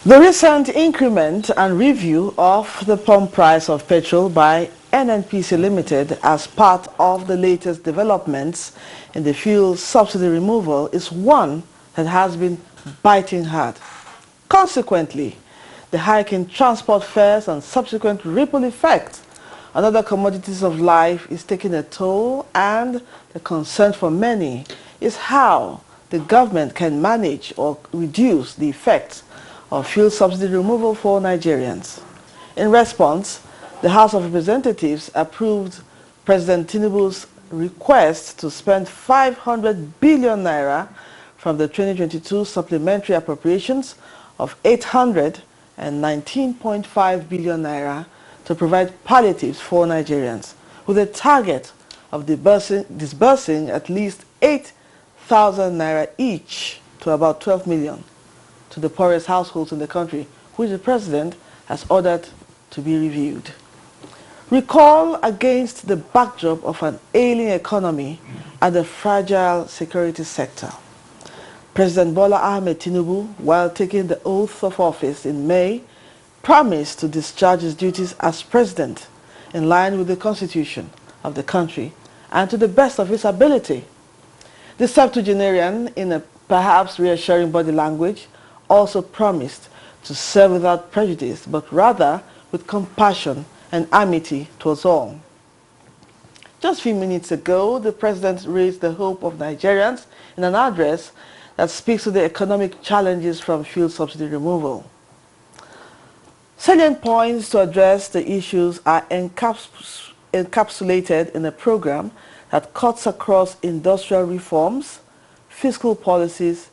The recent increment and review of the pump price of petrol by NNPC Limited as part of the latest developments in the fuel subsidy removal is one that has been biting hard. Consequently, the hike in transport fares and subsequent ripple effect on other commodities of life is taking a toll, and the concern for many is how the government can manage or reduce the effects of fuel subsidy removal for Nigerians. In response, the House of Representatives approved President Tinubu's request to spend 500 billion naira from the 2022 supplementary appropriations of 819.5 billion naira to provide palliatives for Nigerians, with a target of disbursing at least 8,000 naira each to about 12 million to the poorest households in the country, which the President has ordered to be reviewed. Recall against the backdrop of an ailing economy and a fragile security sector. President Bola Ahmed Tinubu, while taking the oath of office in May, promised to discharge his duties as president in line with the constitution of the country and to the best of his ability. The septuagenarian, in a perhaps reassuring body language, also promised to serve without prejudice, but rather with compassion and amity towards all. Just a few minutes ago, the President raised the hope of Nigerians in an address that speaks to the economic challenges from fuel subsidy removal. Salient points to address the issues are encapsulated in a program that cuts across industrial reforms, fiscal policies,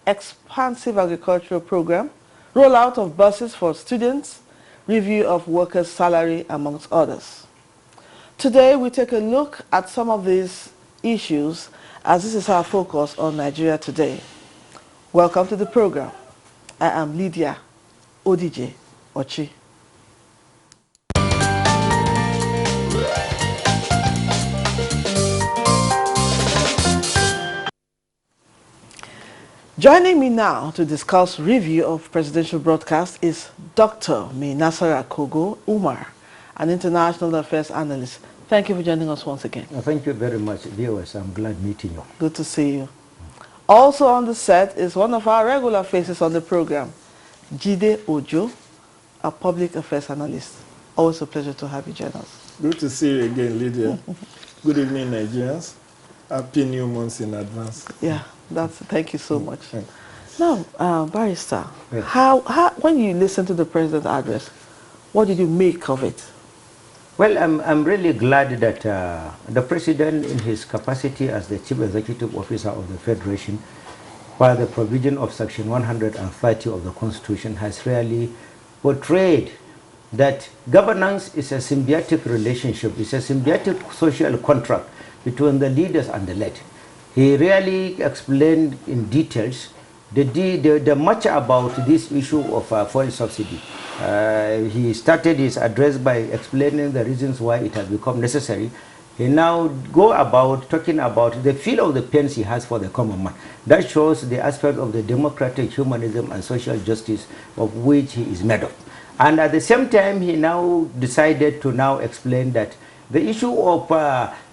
expansive agricultural program, rollout of buses for students, review of workers' salary, amongst others. Today, we take a look at some of these issues, as this is our focus on Nigeria Today. Welcome to the program. I am Lydia Odije Ochi. Joining me now to discuss review of presidential broadcast is Dr. Nasara Kogo Umar, an international affairs analyst. Thank you for joining us once again. Thank you very much, viewers. I'm glad meeting you. Good to see you. Also on the set is one of our regular faces on the program, Jide Ojo, a public affairs analyst. Always a pleasure to have you join us. Good to see you again, Lydia. Good evening, Nigerians. Happy New Month in advance. Yeah, thank you so much. Thanks. Now, Barrister, Yes. how when you listen to the President's address, what did you make of it? Well, I'm really glad that the President, in his capacity as the Chief Executive Officer of the Federation, by the provision of Section 130 of the Constitution, has really portrayed that governance is a symbiotic relationship, it's a symbiotic social contract between the leaders and the led. He really explained in details the much about this issue of fuel subsidy. He started his address by explaining the reasons why it has become necessary. He now go about talking about the feel of the pains he has for the common man. That shows the aspect of the democratic humanism and social justice of which he is made of. And at the same time, he now decided to now explain that the issue of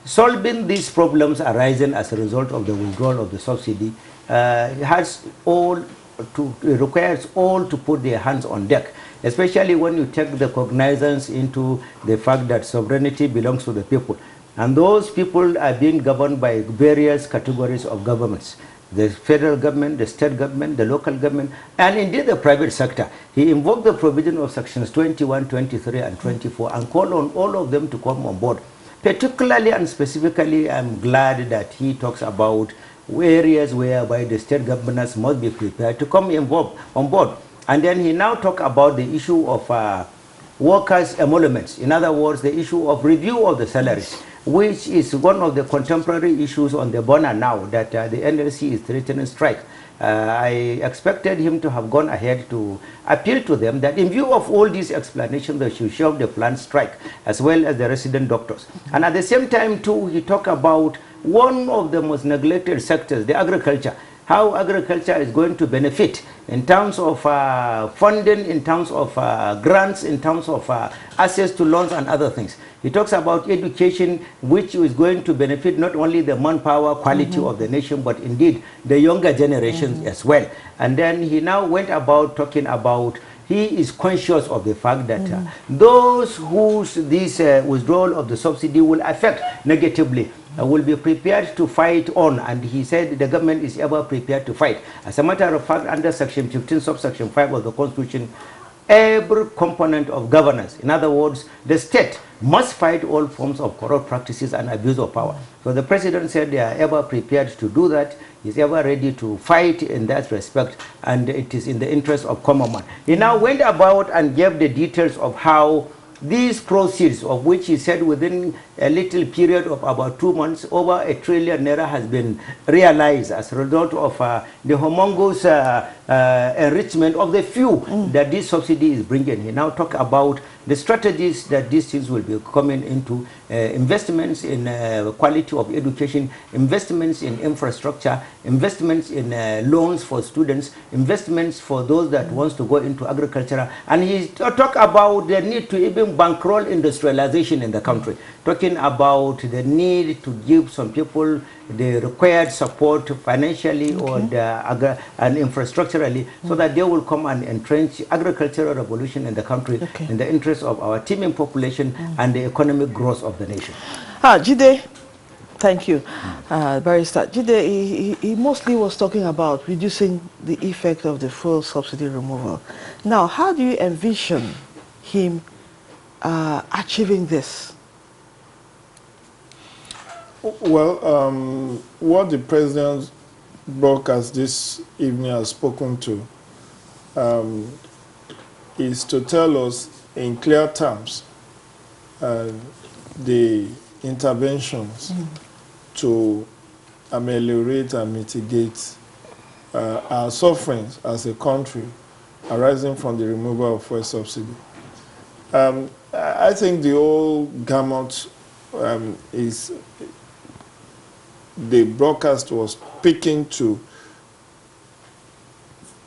solving these problems arising as a result of the withdrawal of the subsidy requires all to put their hands on deck, especially when you take the cognizance into the fact that sovereignty belongs to the people. And those people are being governed by various categories of governments: the federal government, the state government, the local government, and indeed the private sector. He invoked the provision of sections 21, 23, and 24 and called on all of them to come on board. Particularly and specifically, I'm glad that he talks about areas whereby the state governments must be prepared to come on board. And then he now talks about the issue of workers' emoluments. In other words, the issue of review of the salaries, which is one of the contemporary issues on the burner now, that the NLC is threatening strike. I expected him to have gone ahead to appeal to them that in view of all these explanations, they should shelve the planned strike, as well as the resident doctors. And at the same time, too, he talked about one of the most neglected sectors, the agriculture, how agriculture is going to benefit in terms of funding, in terms of grants, in terms of access to loans and other things. He talks about education, which is going to benefit not only the manpower quality of the nation, but indeed the younger generations as well. And then he now went about talking about he is conscious of the fact that those whose this withdrawal of the subsidy will affect negatively will be prepared to fight on, and he said the government is ever prepared to fight. As a matter of fact, under Section 15, subsection 5 of the Constitution, every component of governance, in other words, the state must fight all forms of corrupt practices and abuse of power. So the president said they are ever prepared to do that. He's ever ready to fight in that respect, and it is in the interest of common man. He now went about and gave the details of how these proceeds, of which he said within a little period of about 2 months, over ₦1 trillion has been realized as a result of the humongous enrichment of the few that this subsidy is bringing. He now talk about the strategies that these things will be coming into, investments in quality of education, investments in infrastructure, investments in loans for students, investments for those that wants to go into agriculture. And he talk about the need to even bankroll industrialization in the country, talking about the need to give some people the required support financially or and infrastructurally, so that they will come and entrench agricultural revolution in the country in the interest of our teeming population and the economic growth of the nation. Jide, thank you. Barrister Jide, he mostly was talking about reducing the effect of the fuel subsidy removal. Now, how do you envision him achieving this? Well, what the president broadcast this evening has spoken to is to tell us in clear terms the interventions to ameliorate and mitigate our sufferings as a country arising from the removal of fuel subsidy. I think the whole gamut is the broadcast was speaking to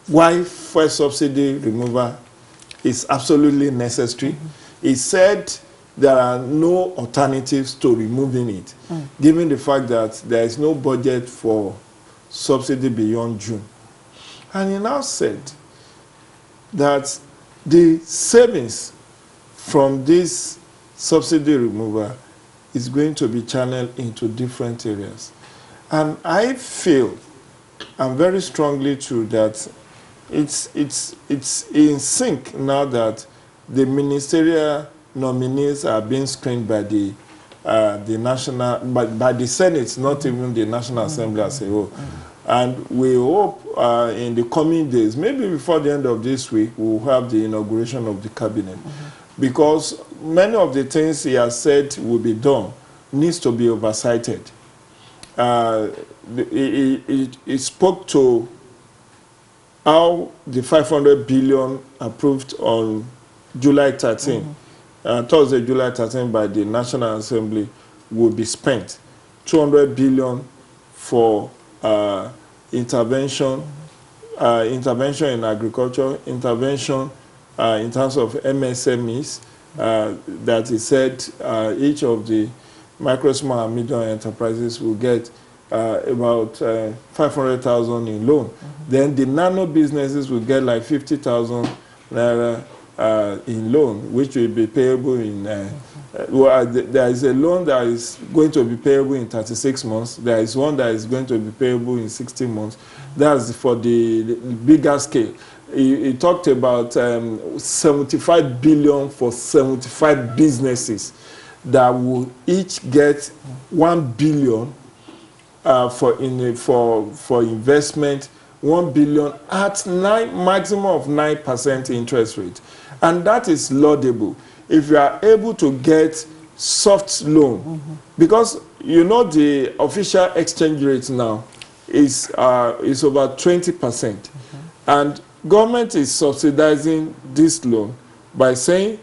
why fuel subsidy removal is absolutely necessary. He said there are no alternatives to removing it, given the fact that there is no budget for subsidy beyond June. And he now said that the savings from this subsidy removal is going to be channeled into different areas. And I feel, and very strongly true, that it's in sync now that the ministerial nominees are being screened by the national, by the Senate, not even the National Assembly as a whole. And we hope in the coming days, maybe before the end of this week, we'll have the inauguration of the cabinet. Because many of the things he has said will be done needs to be oversighted. He spoke to how the 500 billion approved on July 13, Thursday, July 13, by the National Assembly will be spent. 200 billion for intervention in agriculture, intervention in terms of MSMEs, that he said each of the micro, small, and medium enterprises will get about 500,000 in loan. Then the nano businesses will get like 50,000 naira in loan, which will be payable in. There is a loan that is going to be payable in 36 months. There is one that is going to be payable in 60 months. That's for the bigger scale. He talked about 75 billion for 75 businesses that will each get 1 billion for investment, 1 billion at maximum of 9% interest rate. And that is laudable. If you are able to get soft loan, because you know the official exchange rate now is over 20%. And government is subsidizing this loan by saying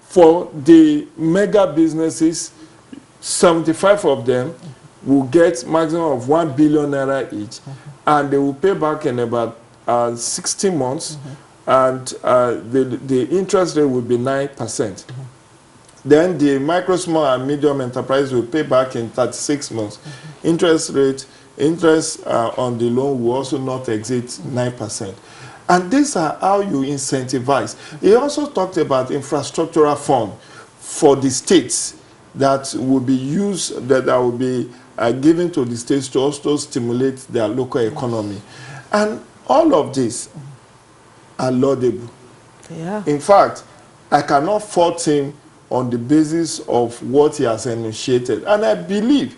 for the mega businesses, 75 of them will get maximum of 1 billion naira each. and they will pay back in about 60 months, and the interest rate will be 9%. Then the micro, small, and medium enterprise will pay back in 36 months. Interest on the loan will also not exceed 9%. And these are how you incentivize. He also talked about infrastructural fund for the states that will be used, that will be given to the states to also stimulate their local economy. And all of this are laudable. Yeah. In fact, I cannot fault him on the basis of what he has initiated. And I believe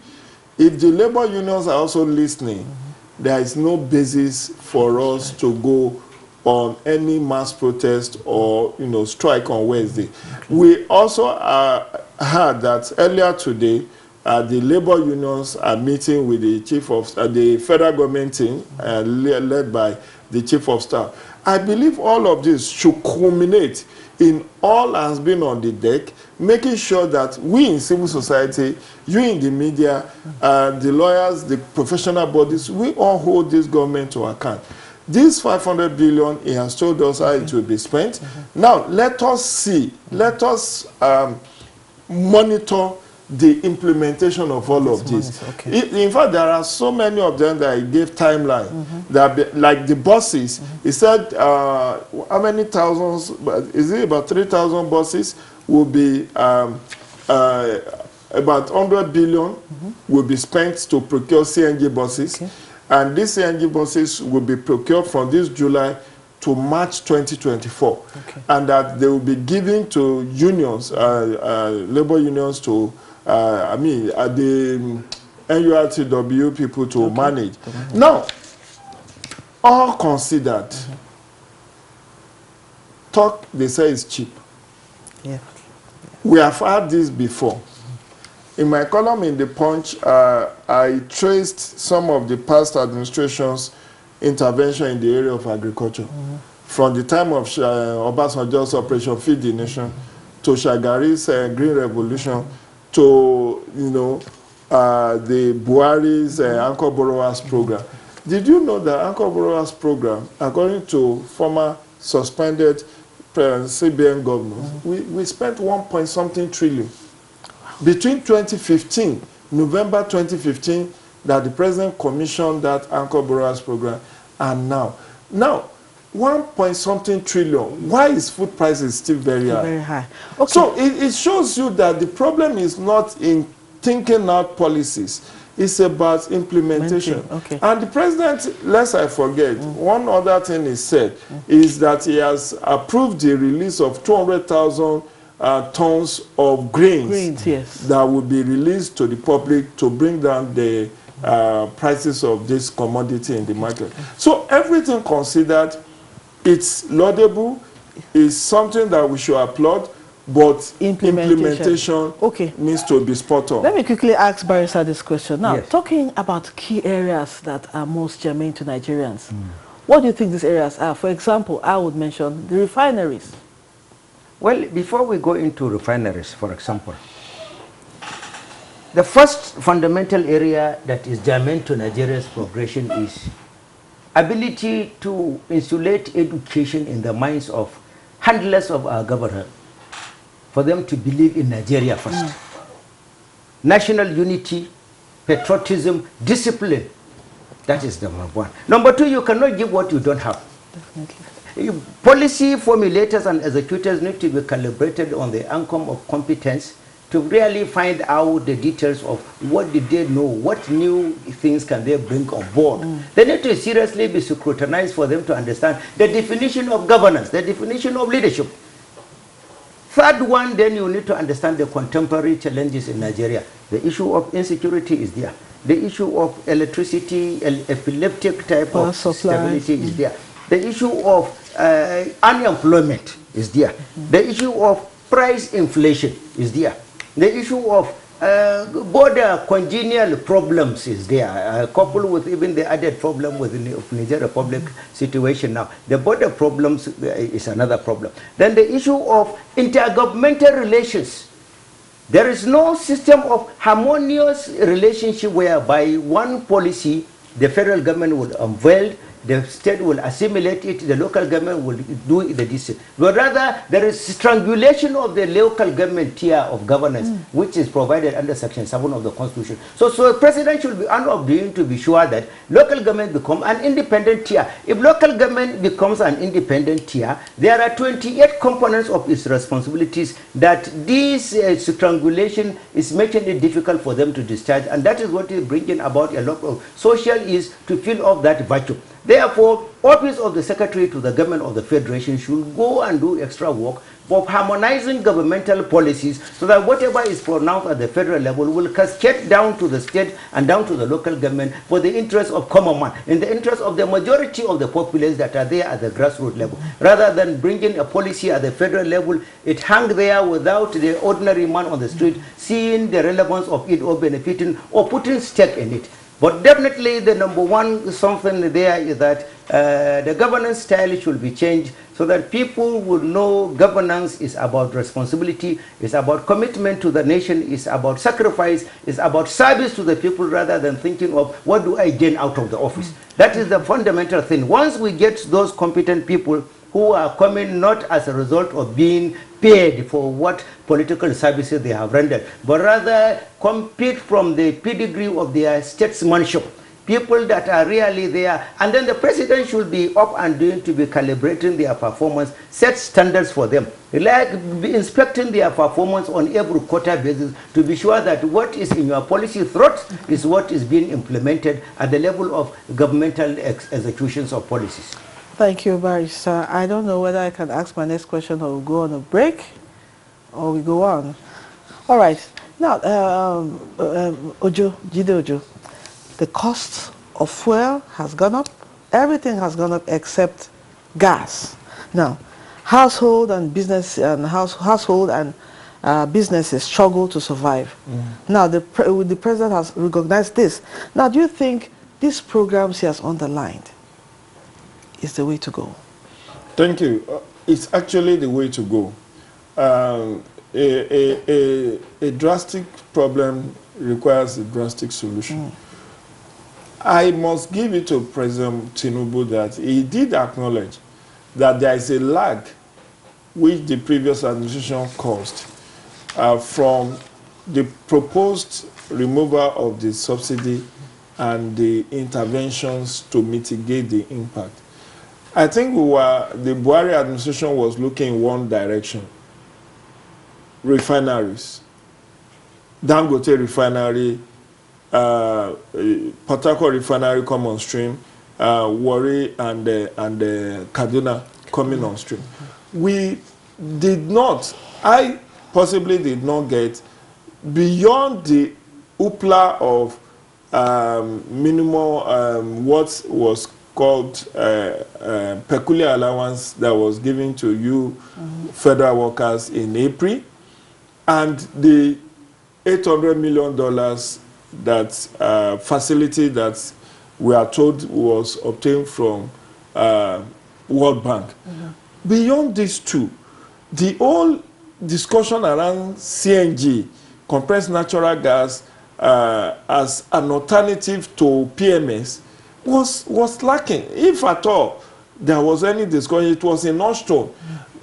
if the labor unions are also listening, there is no basis for us to go on any mass protest or strike on Wednesday. We also heard that earlier today, the labor unions are meeting with the chief of the federal government team, led by the chief of staff. I believe all of this should culminate in all has been on the deck, making sure that we in civil society, you in the media, the lawyers, the professional bodies, we all hold this government to account. This 500 billion, he has told us how it will be spent. Now, let us see, let us monitor the implementation of all of this. Okay. In fact, there are so many of them that he gave timeline. That like the buses, he said how many thousands, is it about 3,000 buses will be about 100 billion will be spent to procure CNG buses. Okay. And these CNG buses will be procured from this July to March 2024. Okay. And that they will be given to unions, labor unions to the NURTW people to manage. Now, all considered, talk, they say, is cheap. Yeah. We have had this before. In my column in The Punch, I traced some of the past administrations' intervention in the area of agriculture. From the time of Obasanjo's Operation Feed the Nation, to Shagari's Green Revolution, to the Buhari's Anchor Borrowers Program. Did you know that Anchor Borrowers Program, according to former suspended CBN governors, we spent 1 trillion. Between 2015, November 2015, that the president commissioned that Anchor Borrowers Program, and now 1 trillion. Why is food prices still very high? Very high. Okay. So it shows you that the problem is not in thinking out policies. It's about implementation. Okay. And the president, lest I forget, one other thing he said is that he has approved the release of 200,000 tons of grains yes, that will be released to the public to bring down the prices of this commodity in the market. So everything considered, it's laudable, it's something that we should applaud, but implementation needs to be spot on. Let me quickly ask Barrister this question. Now, talking about key areas that are most germane to Nigerians, what do you think these areas are? For example, I would mention the refineries. Well, before we go into refineries, for example, the first fundamental area that is germane to Nigeria's progression is ability to insulate education in the minds of handlers of our government, for them to believe in Nigeria first. National unity, patriotism, discipline, that is number one. Number two, you cannot give what you don't have. Definitely. Policy formulators and executors need to be calibrated on the outcome of competence to really find out the details of what did they know, what new things can they bring on board. They need to seriously be scrutinized for them to understand the definition of governance, the definition of leadership. Third one, then you need to understand the contemporary challenges in Nigeria. The issue of insecurity is there. The issue of electricity, epileptic type of stability is there. The issue of unemployment is there. The issue of price inflation is there. The issue of border congenial problems is there, coupled with even the added problem with the Niger Republic situation now. The border problems is another problem. Then the issue of intergovernmental relations. There is no system of harmonious relationship whereby one policy the federal government will unveil, the state will assimilate it, the local government will do the decision. But rather, there is strangulation of the local government tier of governance, which is provided under Section 7 of the Constitution. So the president should be under doing to be sure that local government become an independent tier. If local government becomes an independent tier, there are 28 components of its responsibilities that this strangulation is making it difficult for them to discharge, and that is what is bringing about a lot of social is to fill off that virtue. Therefore, Office of the Secretary to the Government of the Federation should go and do extra work of harmonizing governmental policies so that whatever is pronounced at the federal level will cascade down to the state and down to the local government for the interest of common man, in the interest of the majority of the populace that are there at the grassroots level. Rather than bringing a policy at the federal level, it hangs there without the ordinary man on the street seeing the relevance of it or benefiting or putting stake in it. But definitely the number one something there is that the governance style should be changed so that people will know governance is about responsibility, is about commitment to the nation, is about sacrifice, is about service to the people rather than thinking of what do I gain out of the office. That is the fundamental thing. Once we get those competent people who are coming not as a result of being paid for what political services they have rendered, but rather compete from the pedigree of their statesmanship, people that are really there, and then the president should be up and doing to be calibrating their performance, set standards for them, like be inspecting their performance on every quarter basis to be sure that what is in your policy thought is what is being implemented at the level of governmental executions of policies. Thank you, Barrister. I don't know whether I can ask my next question or we'll go on a break or we go on. All right. Now, Jide Ojo, the cost of fuel has gone up. Everything has gone up except gas. Now, household and businesses struggle to survive. Now, the president has recognized this. Now, do you think these programs he has underlined is the way to go? Thank you. It's actually the way to go. A drastic problem requires a drastic solution. I must give it to President Tinubu that he did acknowledge that there is a lag which the previous administration caused from the proposed removal of the subsidy and the interventions to mitigate the impact. I think the Buhari administration was looking in one direction. Refineries. Dangote refinery, Port Harcourt refinery come on stream, Warri and Kaduna coming on stream. We did not, I possibly did not get beyond the hoopla of minimum what was called peculiar allowance that was given to you federal workers in April, and the $800 million that facility that we are told was obtained from World Bank. Beyond these two, the whole discussion around CNG, compressed natural gas, as an alternative to PMS was lacking. If at all there was any discussion, it was in Austin.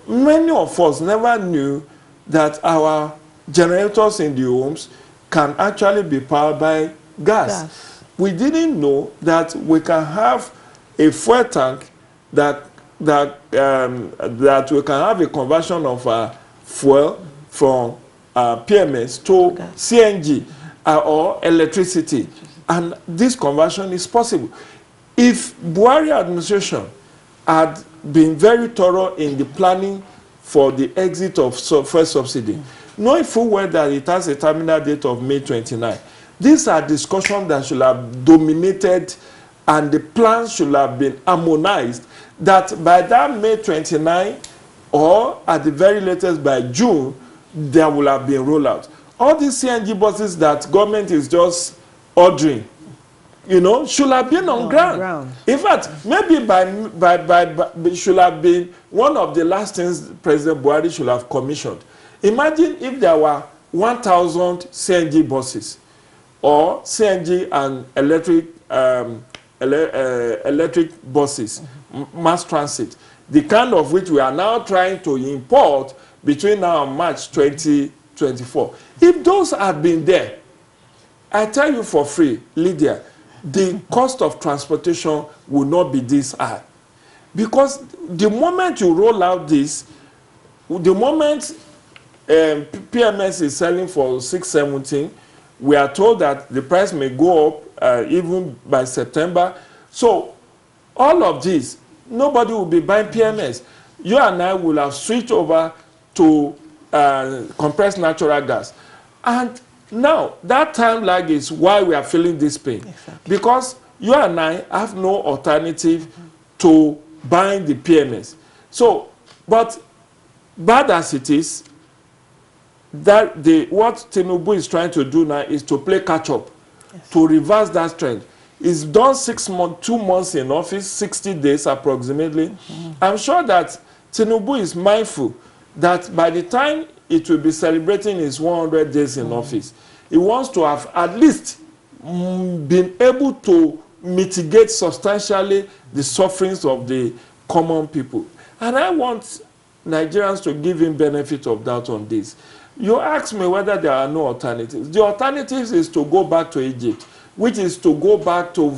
Many of us never knew that our generators in the homes can actually be powered by gas. We didn't know that we can have a fuel tank that we can have a conversion of fuel from PMS to CNG or electricity, and this conversion is possible. If Buhari administration had been very thorough in the planning for the exit of fuel subsidy, knowing full well that it has a terminal date of May 29, these are discussions that should have dominated, and the plans should have been harmonized, that by that May 29 or at the very latest by June, there will have been rollout. All these CNG buses that government is just ordering, you know, should have been on ground. In fact, maybe by should have been one of the last things President Buhari should have commissioned. Imagine if there were 1,000 CNG buses or CNG and electric electric buses, mass transit, the kind of which we are now trying to import between now and March 2024. If those had been there, I tell you for free, Lydia, the cost of transportation will not be this high. Because the moment you roll out this, the moment PMS is selling for 617, we are told that the price may go up even by September. So all of this, nobody will be buying PMS. You and I will have switched over to compressed natural gas. And now, that time lag is why we are feeling this pain. Exactly. Because you and I have no alternative to buying the PMS. So, but bad as it is, that what Tinubu is trying to do now is to play catch up, to reverse that trend. He's done 6 months, 2 months in office, 60 days approximately. I'm sure that Tinubu is mindful that by the time it will be celebrating his 100 days in office, he wants to have at least been able to mitigate substantially the sufferings of the common people. And I want Nigerians to give him benefit of doubt on this. You ask me whether there are no alternatives. The alternatives is to go back to Egypt, which is to go back to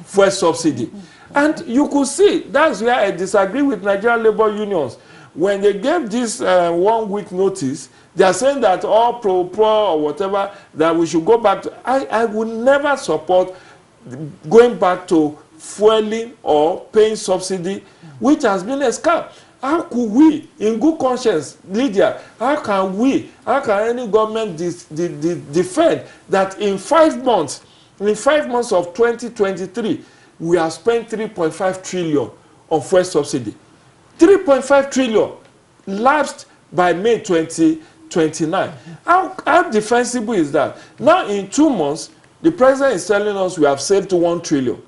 fuel subsidy. And you could see, that's where I disagree with Nigerian labor unions. When they gave this 1 week notice, they are saying that all pro or whatever, that we should go back to. I would never support going back to fueling or paying subsidy, which has been a scam. How could we, in good conscience, Lydia, how can any government defend that in 5 months, of 2023, we have spent 3.5 trillion on fuel subsidy? 3.5 trillion lapsed by May 2029. How defensible is that? Now, in 2 months, the president is telling us we have saved 1 trillion.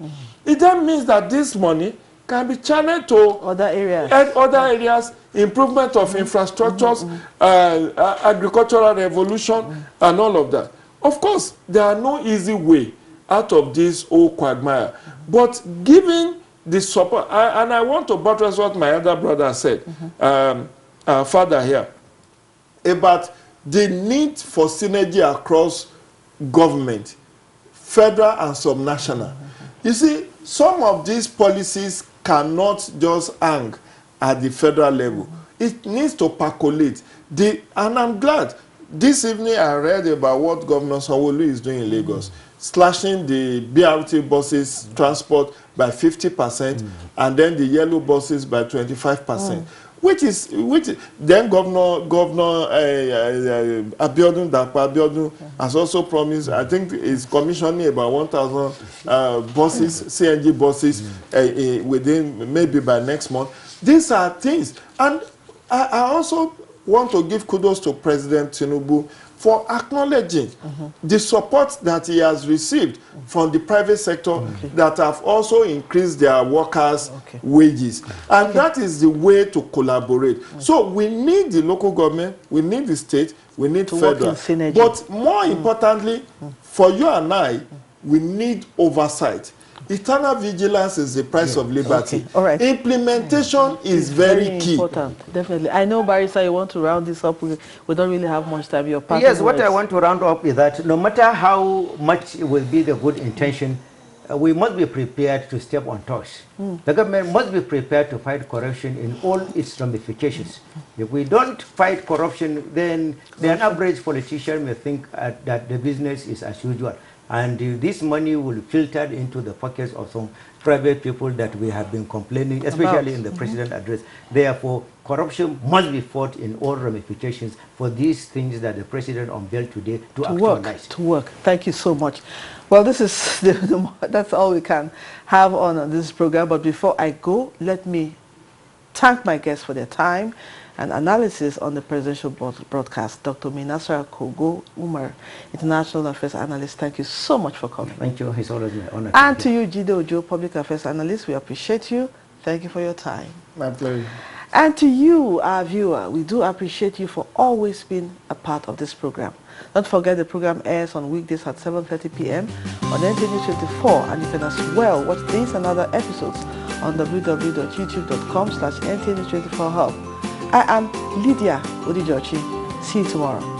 It then means that this money can be channeled to other areas, improvement of infrastructures, agricultural revolution, and all of that. Of course, there are no easy way out of this old quagmire. But given the support, and I want to buttress what my elder brother said, father here, about the need for synergy across government, federal and subnational. You see, some of these policies cannot just hang at the federal level. It needs to percolate. And I'm glad. This evening I read about what Governor Sanwo-Olu is doing in Lagos, slashing the BRT buses transport by 50%, and then the yellow buses by 25%. Which then Governor Abiodun has also promised, I think is commissioning about 1,000 buses, CNG buses within, maybe by next month. These are things. And I also want to give kudos to President Tinubu for acknowledging the support that he has received from the private sector that have also increased their workers' wages. And that is the way to collaborate. So we need the local government, we need the state, we need federal. But more importantly, for you and I, we need oversight. Eternal vigilance is the price of liberty. All right. Implementation is very key. Important, definitely. I know, Barrister, you want to round this up. We don't really have much time. Yes, what I want to round up is that no matter how much it will be the good intention, we must be prepared to step on toes. The government must be prepared to fight corruption in all its ramifications. If we don't fight corruption, then an average politician may think that the business is as usual. And this money will filter into the pockets of some private people that we have been complaining, especially in the president's address. Therefore, corruption must be fought in all ramifications for these things that the president unveiled today to actualize. To work. Thank you so much. Well, this is that's all we can have on this program. But before I go, let me thank my guests for their time and analysis on the presidential broadcast. Dr. Minasara Kogo Umar, International Affairs Analyst, thank you so much for coming. Thank you. It's always my honor. And to you, Jide Ojo, Public Affairs Analyst, we appreciate you. Thank you for your time. My pleasure. And to you, our viewer, we do appreciate you for always being a part of this program. Don't forget the program airs on weekdays at 7:30 p.m. on NTA News 24, and you can as well watch these and other episodes on www.youtube.com/NTA News 24 Hub. I am Lydia Odijochi. See you tomorrow.